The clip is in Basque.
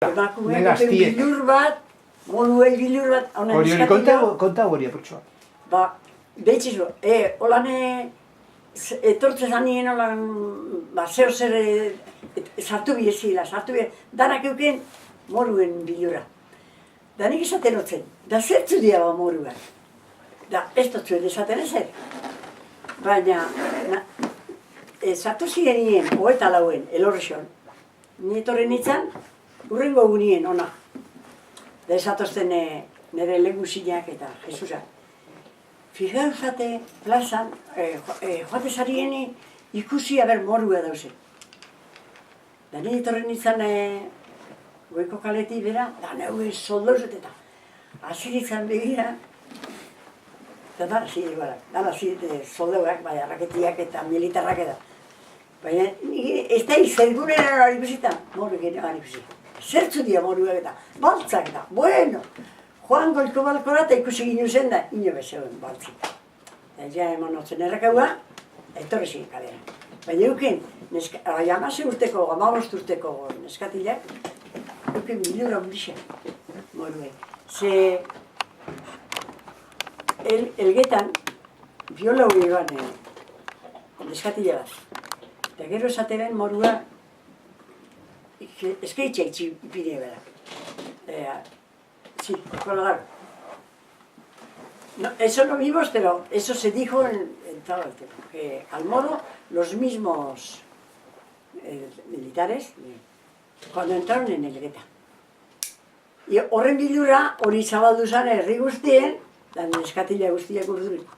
Emakumeak bilur bat, moduei bilur bat, hori konta hori apurtxoa. Ba, behitxizu, holan etortzen zanien holan, ba, zeo zer sartu biezila, danak euken moruen bilura. Da nik esaten otzen, da zertzu dia ba moruak. Da ez dut esaten ezer. Baina, sartu ziren nien, 24 elorrixon, nietorren nintzen, urrengo egunien, ona. Da esatozten nire legusinak eta Jesusa. Fijauzate plazan, joate zarieni ikusi aber morua dauzen. Da nire etorren nintzen goiko kaleti bera, da nauen soldauzet eta aziritzen begira. Eta dara ziren soldauak, bai, arraketiak eta militarrak eta. Baina ez da izergunera hori ikusitan, moru genean ikusi. Zertzu dia moruak eta, baltzak eta, bueno. Joan goiko balkora eta ikusi ginen zen da, ino bezeuen baltzik. Eta ja eman otzen errakaua, etorri ziren kalera. Baina euken, 16 urteko, 15 urteko neskatilak, euken bilura hundixen, moruek. Ze elgetan, biola hori eban neskatila bat. Eta gero esate ben morua, eskaitxa ipine bera. Sí, colorado. No, eso no vimos, pero eso se dijo en todo el tiempo, que al moro los mismos militares, cuando entraron en Elgeta. Y horren bilura hori zabaldu zan herri guztien, da neskatila guztiak urdurik.